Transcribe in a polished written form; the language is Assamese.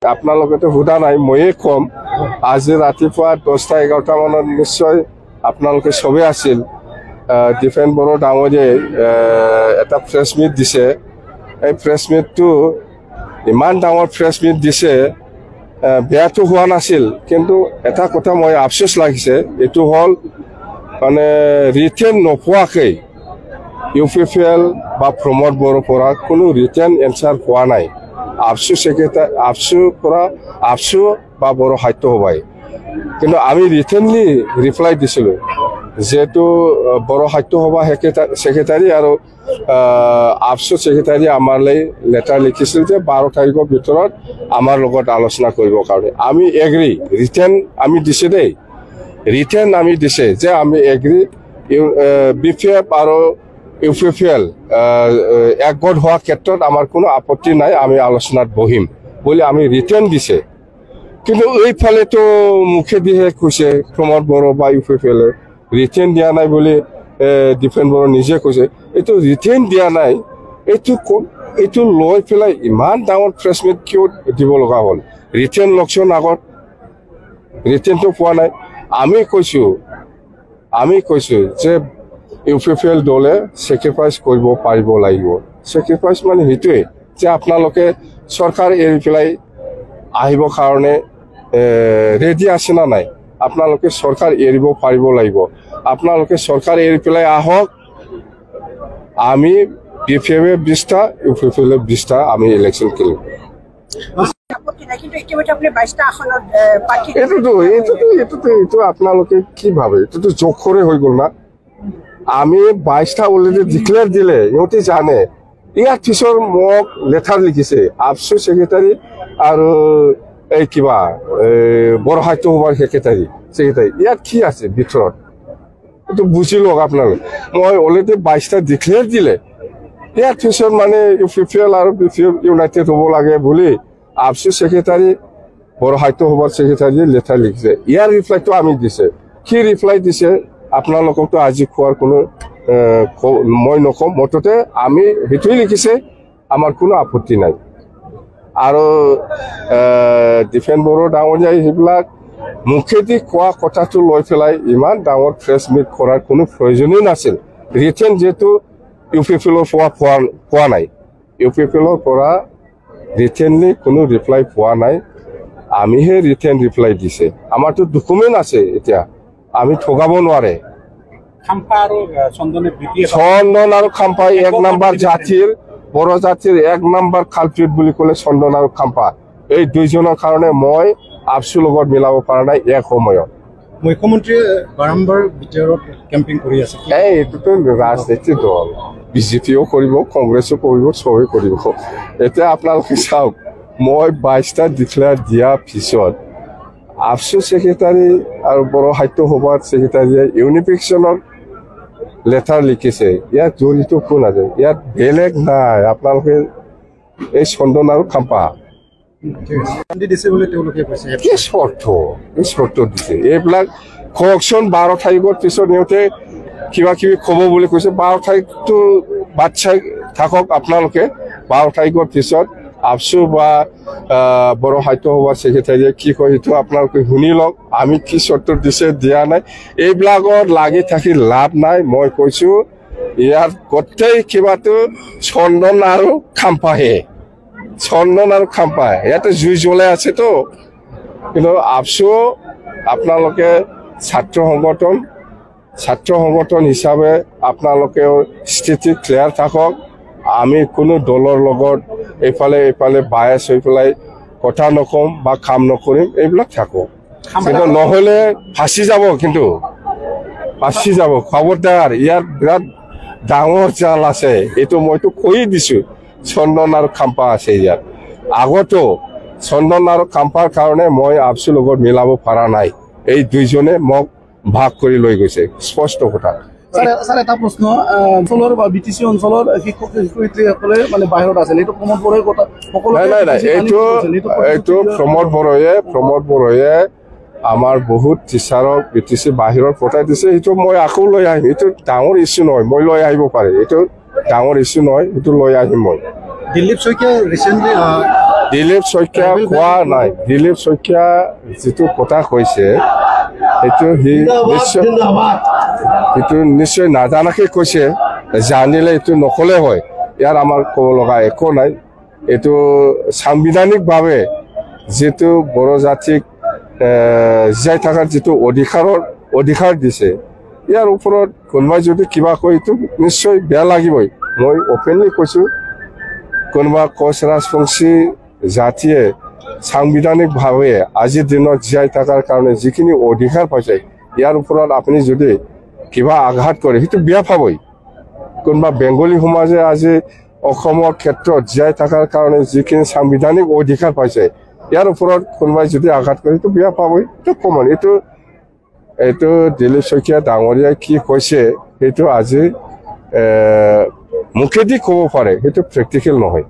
আপোনালোকেতো সোধা নাই, ময়ে কম। আজি ৰাতিপুৱা 10টা-11টা মানত নিশ্চয় আপোনালোকে চবেই আছিল। ডিফেন বড়ো ডাঙৰীয়াই এটা প্ৰেছ মিট দিছে। এই প্ৰেছ মিটটো ইমান ডাঙৰ প্ৰেছ মিট দিছে, বেয়াটো হোৱা নাছিল, কিন্তু এটা কথা মই আফচোচ লাগিছে, এইটো হ'ল মানে ৰিটেন নোপোৱাকৈ UPPL বা প্ৰমোদ বড়োৰ পৰা কোনো ৰিটেন এনচাৰ পোৱা নাই। আফচু বা বড়ো সাহিত্য সভাই কিন্তু আমি ৰিটেনলি ৰিপ্লাই দিছিলোঁ, যিহেতু বড়ো সাহিত্য সভা ছেক্ৰেটাৰী আৰু আফচু ছেক্ৰেটাৰী আমালৈ লেটাৰ লিখিছিল যে 12 তাৰিখৰ ভিতৰত আমাৰ লগত আলোচনা কৰিবৰ কাৰণে। আমি এগ্ৰি, ৰিটেন আমি দিছে দেই, ৰিটেন আমি দিছে যে আমি এগ্ৰি BPF আৰু UPPL একগোট হোৱাৰ ক্ষেত্ৰত আমাৰ কোনো আপত্তি নাই, আমি আলোচনাত বহিম বুলি আমি ৰিটেন দিছে। কিন্তু এইফালেতো মুখেদিহে কৈছে প্ৰমোদ বড়ো বা UPPL ৰিটেন দিয়া নাই বুলি ডিফেন বড়ো নিজে কৈছে। এইটো ৰিটেন দিয়া নাই, এইটো লৈ পেলাই ইমান ডাঙৰ প্ৰেছ মিট কিয় দিব লগা হ'ল? ৰিটেন লকচোন আগত, ৰিটেনটো পোৱা নাই। আমি কৈছোঁ যে UPPL দলে ছেক্ৰিফাইচ কৰিব পাৰিব লাগিব। ছেক্ৰিফাইচ মানে সেইটোৱে যে আপোনালোকে চৰকাৰ এৰি পেলাই আহিবৰ কাৰণে ৰেডি আছে না নাই? আপোনালোকে চৰকাৰ এৰিব পাৰিব লাগিব। আপোনালোকে চৰকাৰ এৰি পেলাই আহক, আমি BPF 20টা UPPL 20টা আমি ইলেকশ্যন খেলিম। এইটো আপোনালোকে কি ভাবে? এইটোতো জোখৰে হৈ গ'ল না। আমি 22টা অলৰেডি ডিক্লেয়াৰ দিলে, ইহঁতে জানে। ইয়াৰ পিছৰ মোক লেটাৰ লিখিছে আফচু ছেক্ৰেটাৰী আৰু এই কিবা বড়ো সাহিত্য সভাৰ ছেক্ৰেটাৰী। ইয়াত কি আছে ভিতৰত এইটো বুজি লওক আপোনালোকে। মই অলৰেডি 22টা ডিক্লেয়াৰ দিলে, ইয়াৰ পিছত মানে UPPL আৰু BPF ইউনাইটেড হ'ব লাগে বুলি আফচু ছেক্ৰেটাৰী বড়ো সাহিত্য সভাৰ ছেক্ৰেটাৰীয়ে লেটাৰ লিখিছে। ইয়াৰ ৰিপ্লাইটো আমি দিছে। কি ৰিপ্লাই দিছে আপোনালোককতো আজি খোৱাৰ কোনো মই নকওঁ, মুঠতে আমি সেইটোৱে লিখিছে, আমাৰ কোনো আপত্তি নাই। আৰু ডিফেন বড়ো ডাঙৰীয়াই সেইবিলাক মুখেদি কোৱা কথাটো লৈ পেলাই ইমান ডাঙৰ প্ৰেছ মিট কৰাৰ কোনো প্ৰয়োজনেই নাছিল। ৰিটেন যিহেতু UPPLৰ পৰা পোৱা নাই, UPPLৰ পৰা ৰিটেনলি কোনো ৰিপ্লাই পোৱা নাই, আমিহে ৰিটেন ৰিপ্লাই দিছে। আমাৰতো ডকুমেণ্ট আছে, এতিয়া আমি ঠগাব নোৱাৰে। চন্দন আৰু খাম্পা 1 নম্বৰ জাতিৰ, বড়ো জাতিৰ 1 নম্বৰ কালপ্ৰিট বুলি ক'লে চন্দন আৰু খাম্পা। এই দুইজনৰ কাৰণে মই আফচুৰ লগত মিলাব পৰা নাই। এক সময়ত মুখ্যমন্ত্ৰীয়ে বাৰম্বাৰ ভিতৰত কেম্পিং কৰি আছে। এইটোতো ৰাজনীতি দল, BJPও কৰিব, কংগ্ৰেছো কৰিব, চবেই কৰিব। এতিয়া আপোনালোকে চাওক, মই 22টা ডিক্লেয়াৰ দিয়াৰ পিছত আফচু ছেক্ৰেটাৰী আৰু বড়ো সাহিত্য সভাৰ ছেক্ৰেটাৰীয়ে ইউনিফিকেশ্যনৰ লেটাৰ লিখিছে। ইয়াত জড়িত কোন আছে? ইয়াত বেলেগ নাই, আপোনালোকে এই চন্দন আৰু খাম্পা কি চৰ্ত দিছে? এইবিলাক কওকচোন। 12 তাৰিখৰ পিছত সিহঁতে কিবা কিবি ক'ব বুলি কৈছে। 12 তাৰিখটো বাদ চাই থাকক আপোনালোকে। 12 তাৰিখৰ পিছত আফচু বা বড়ো সাহিত্য সভাৰ ছেক্ৰেটাৰীয়ে কি কয় সেইটো আপোনালোকে শুনি লওক। আমি কি চৰ্ত দিছে দিয়া নাই, এইবিলাকত লাগি থাকি লাভ নাই। মই কৈছোঁ ইয়াৰ গোটেই কিবাটো চন্দন আৰু খাম্পাহে, চন্দন আৰু খাম্পা। ইয়াতে জুই জ্বলাই আছেতো। কিন্তু আফচু আপোনালোকে ছাত্ৰ সংগঠন হিচাপে আপোনালোকে স্থিতি ক্লিয়াৰ থাকক। আমি কোনো দলৰ লগত এইফালে বায়াছ হৈ পেলাই কথা নকম বা কাম নকৰিম, এইবিলাক থাকক। কিন্তু নহ'লে ফাঁচি যাব, কিন্তু ফাঁচি যাব। খবৰদাৰ, ইয়াত বিৰাট ডাঙৰ জাল আছে, এইটো মইতো কৈয়ে দিছোঁ। চন্দন আৰু খাম্পা আছে ইয়াত। আগতো চন্দন আৰু খাম্পাৰ কাৰণে মই আফচুৰ লগত মিলাব পৰা নাই। এই দুইজনে মোক ভাগ কৰি লৈ গৈছে, স্পষ্ট কথা। স্যাৰ এটা প্ৰশ্ন, অঞ্চলেৰ বা BTC অঞ্চলেৰ শিক্ষক শিক্ষয়িত্ৰীসকলে মানে বাহিৰত আছে, এইটো প্ৰমোদ বড়োৰ কথা এইটো প্ৰমোদ বড়োৱে আমাৰ বহুত টিচাৰক BTC বাহিৰত পঠাই দিছে। সেইটো মই আকৌ লৈ আহিম। এইটো ডাঙৰ ইছ্যু নহয়, মই লৈ আহিব পাৰে। এইটো ডাঙৰ ইছ্যু নহয়, সেইটো লৈ আহিম মই। দিলীপ শইকীয়া ৰিচেণ্টলি দিলীপ শইকীয়া কোৱা নাই। দিলীপ শইকীয়া যিটো কথা কৈছে সেইটো সেইটো নিশ্চয় নাজানাকে কৈছে, জানিলে এইটো নকলে হয়। ইয়াৰ আমাৰ ক'ব লগা একো নাই। এইটো সাংবিধানিকভাৱে যিটো বড়ো জাতিক জীয়াই থকাৰ যিটো অধিকাৰ দিছে, ইয়াৰ ওপৰত কোনোবাই যদি কিবা কয় এইটো নিশ্চয় বেয়া লাগিবই। মই অপেনলি কৈছোঁ, কোনোবা কোচ ৰাজবংশী জাতিয়ে সাংবিধানিকভাৱে আজিৰ দিনত জীয়াই থকাৰ কাৰণে যিখিনি অধিকাৰ পাইছে, ইয়াৰ ওপৰত আপুনি যদি কিবা আঘাত কৰে সেইটো বেয়া পাবই। কোনোবা বেংগলী সমাজে আজি অসমৰ ক্ষেত্ৰত জীয়াই থকাৰ কাৰণে যিখিনি সাংবিধানিক অধিকাৰ পাইছে, ইয়াৰ ওপৰত কোনোবাই যদি আঘাত কৰে সেইটো বেয়া পাবই। এইটো কমন। এইটো দিলীপ শইকীয়া ডাঙৰীয়াই কি কৈছে সেইটো আজি মুখেদি ক'ব পাৰে, সেইটো প্ৰেক্টিকেল নহয়।